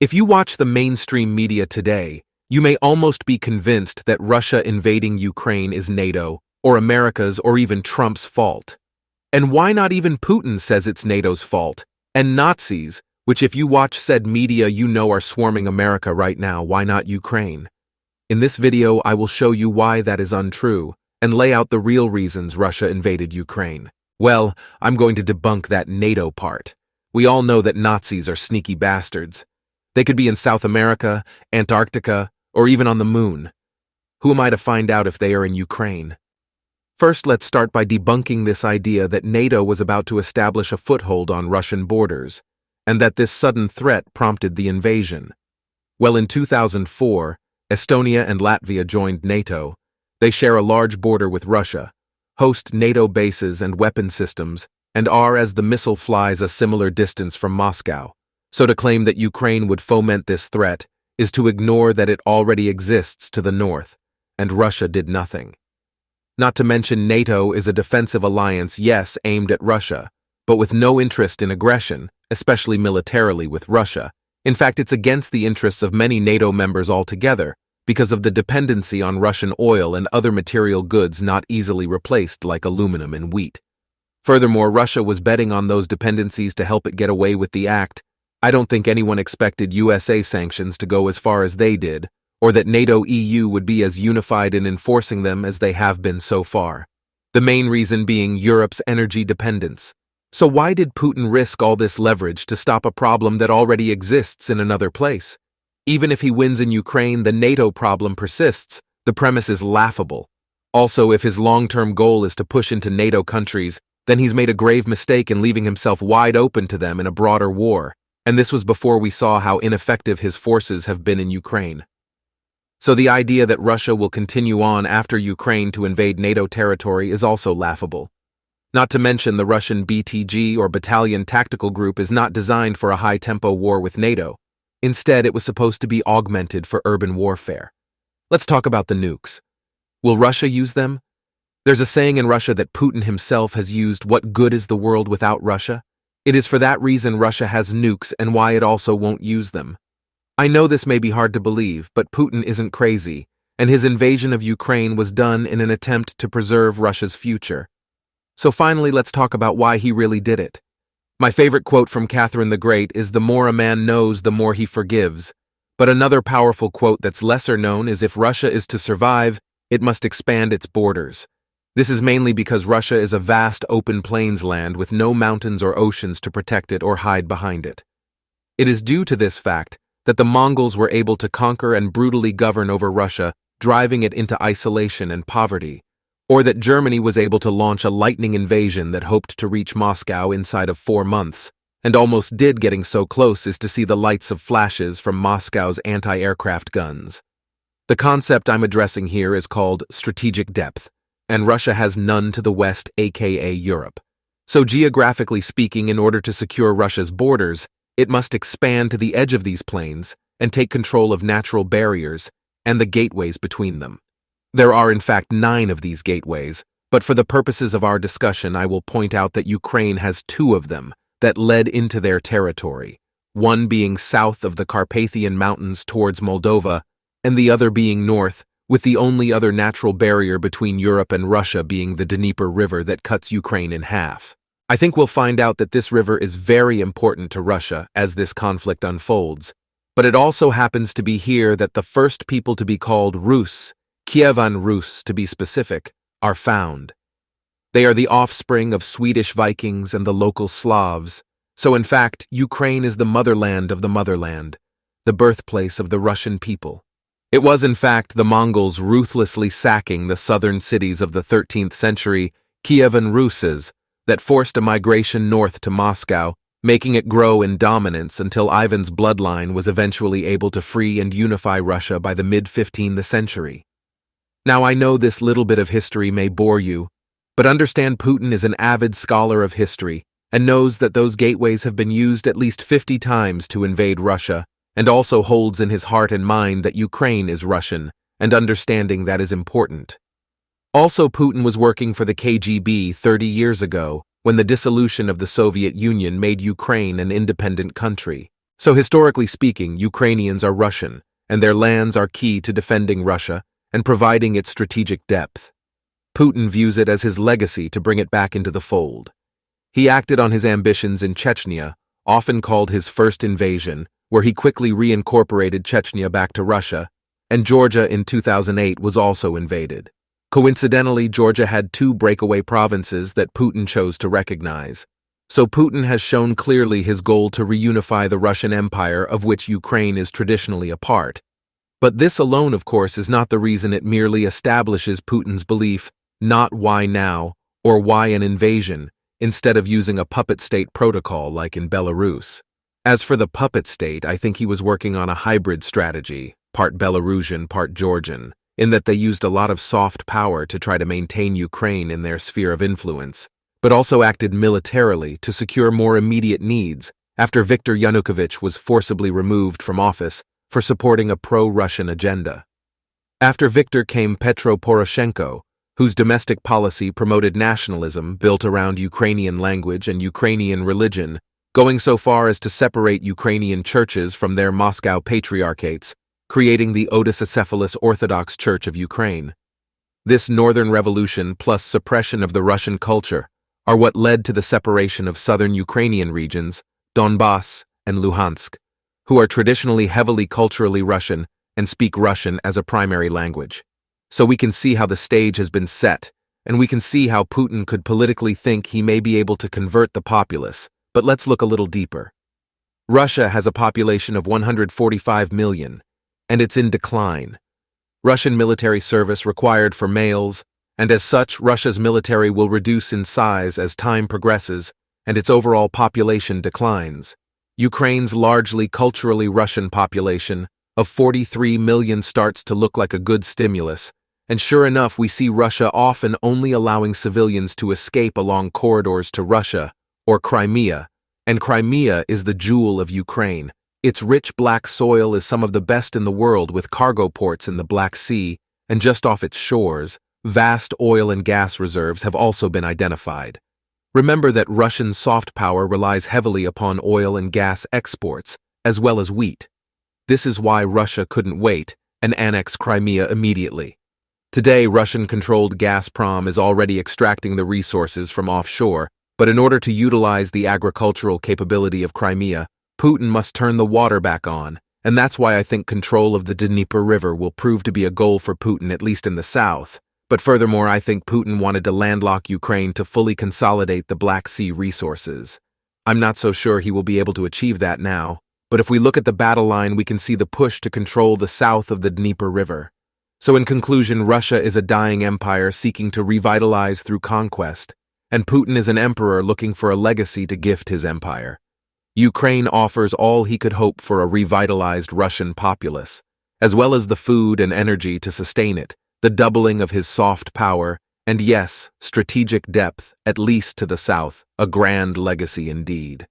If you watch the mainstream media today, you may almost be convinced that Russia invading Ukraine is NATO, or America's, or even Trump's fault. And why not even Putin says it's NATO's fault? And Nazis, which if you watch said media you know are swarming America right now, why not Ukraine? In this video, I will show you why that is untrue, and lay out the real reasons Russia invaded Ukraine. Well, I'm going to debunk that NATO part. We all know that Nazis are sneaky bastards. They could be in South America, Antarctica, or even on the moon. Who am I to find out if they are in Ukraine? First, let's start by debunking this idea that NATO was about to establish a foothold on Russian borders, and that this sudden threat prompted the invasion. Well, in 2004, Estonia and Latvia joined NATO. They share a large border with Russia, host NATO bases and weapon systems, and are, as the missile flies, a similar distance from Moscow. So to claim that Ukraine would foment this threat is to ignore that it already exists to the north, and Russia did nothing. Not to mention NATO is a defensive alliance, yes, aimed at Russia, but with no interest in aggression, especially militarily with Russia. In fact, it's against the interests of many NATO members altogether, because of the dependency on Russian oil and other material goods not easily replaced like aluminum and wheat. Furthermore, Russia was betting on those dependencies to help it get away with the act. I don't think anyone expected USA sanctions to go as far as they did, or that NATO-EU would be as unified in enforcing them as they have been so far. The main reason being Europe's energy dependence. So why did Putin risk all this leverage to stop a problem that already exists in another place? Even if he wins in Ukraine, the NATO problem persists. The premise is laughable. Also, if his long-term goal is to push into NATO countries, then he's made a grave mistake in leaving himself wide open to them in a broader war. And this was before we saw how ineffective his forces have been in Ukraine. So the idea that Russia will continue on after Ukraine to invade NATO territory is also laughable. Not to mention the Russian BTG or Battalion Tactical Group is not designed for a high-tempo war with NATO. Instead, it was supposed to be augmented for urban warfare. Let's talk about the nukes. Will Russia use them? There's a saying in Russia that Putin himself has used, "What good is the world without Russia?" It is for that reason Russia has nukes and why it also won't use them. I know this may be hard to believe, but Putin isn't crazy, and his invasion of Ukraine was done in an attempt to preserve Russia's future. So finally, let's talk about why he really did it. My favorite quote from Catherine the Great is, "The more a man knows, the more he forgives." But another powerful quote that's lesser known is, "If Russia is to survive, it must expand its borders." This is mainly because Russia is a vast open plains land with no mountains or oceans to protect it or hide behind it. It is due to this fact that the Mongols were able to conquer and brutally govern over Russia, driving it into isolation and poverty, or that Germany was able to launch a lightning invasion that hoped to reach Moscow inside of 4 months, and almost did, getting so close as to see the lights of flashes from Moscow's anti-aircraft guns. The concept I'm addressing here is called strategic depth, and Russia has none to the west, aka Europe. So geographically speaking, in order to secure Russia's borders, it must expand to the edge of these plains and take control of natural barriers and the gateways between them. There are in fact 9 of these gateways, but for the purposes of our discussion I will point out that Ukraine has 2 of them that led into their territory, one being south of the Carpathian Mountains towards Moldova, and the other being north, with the only other natural barrier between Europe and Russia being the Dnieper River that cuts Ukraine in half. I think we'll find out that this river is very important to Russia as this conflict unfolds, but it also happens to be here that the first people to be called Rus, Kievan Rus to be specific, are found. They are the offspring of Swedish Vikings and the local Slavs, so in fact, Ukraine is the motherland of the motherland, the birthplace of the Russian people. It was, in fact, the Mongols ruthlessly sacking the southern cities of the 13th century, Kievan Ruses, that forced a migration north to Moscow, making it grow in dominance until Ivan's bloodline was eventually able to free and unify Russia by the mid-15th century. Now, I know this little bit of history may bore you, but understand Putin is an avid scholar of history and knows that those gateways have been used at least 50 times to invade Russia, and also holds in his heart and mind that Ukraine is Russian, and understanding that is important. Also, Putin was working for the KGB 30 years ago, when the dissolution of the Soviet Union made Ukraine an independent country. So historically speaking, Ukrainians are Russian, and their lands are key to defending Russia and providing its strategic depth. Putin views it as his legacy to bring it back into the fold. He acted on his ambitions in Chechnya, often called his first invasion, where he quickly reincorporated Chechnya back to Russia, and Georgia in 2008 was also invaded. Coincidentally, Georgia had two breakaway provinces that Putin chose to recognize. So Putin has shown clearly his goal to reunify the Russian Empire, of which Ukraine is traditionally a part. But this alone, of course, is not the reason. It merely establishes Putin's belief, not why now, or why an invasion, instead of using a puppet state protocol like in Belarus. As for the puppet state, I think he was working on a hybrid strategy, part Belarusian, part Georgian, in that they used a lot of soft power to try to maintain Ukraine in their sphere of influence, but also acted militarily to secure more immediate needs after Viktor Yanukovych was forcibly removed from office for supporting a pro-Russian agenda. After Viktor came Petro Poroshenko, whose domestic policy promoted nationalism built around Ukrainian language and Ukrainian religion, going so far as to separate Ukrainian churches from their Moscow patriarchates, creating the Otis-Acephalous Orthodox Church of Ukraine. This northern revolution plus suppression of the Russian culture are what led to the separation of southern Ukrainian regions, Donbass and Luhansk, who are traditionally heavily culturally Russian and speak Russian as a primary language. So we can see how the stage has been set, and we can see how Putin could politically think he may be able to convert the populace, but let's look a little deeper. Russia has a population of 145 million, and it's in decline. Russian military service required for males, and as such, Russia's military will reduce in size as time progresses and its overall population declines. Ukraine's largely culturally Russian population of 43 million starts to look like a good stimulus, and sure enough, we see Russia often only allowing civilians to escape along corridors to Russia, or Crimea, and Crimea is the jewel of Ukraine. Its rich black soil is some of the best in the world, with cargo ports in the Black Sea, and just off its shores, vast oil and gas reserves have also been identified. Remember that Russian soft power relies heavily upon oil and gas exports, as well as wheat. This is why Russia couldn't wait and annex Crimea immediately. Today, Russian-controlled Gazprom is already extracting the resources from offshore, but in order to utilize the agricultural capability of Crimea, Putin must turn the water back on, and that's why I think control of the Dnieper River will prove to be a goal for Putin, at least in the south. But furthermore, I think Putin wanted to landlock Ukraine to fully consolidate the Black Sea resources. I'm not so sure he will be able to achieve that now, but if we look at the battle line, we can see the push to control the south of the Dnieper River. So in conclusion, Russia is a dying empire seeking to revitalize through conquest, and Putin is an emperor looking for a legacy to gift his empire. Ukraine offers all he could hope for a revitalized Russian populace, as well as the food and energy to sustain it, the doubling of his soft power, and yes, strategic depth, at least to the south, a grand legacy indeed.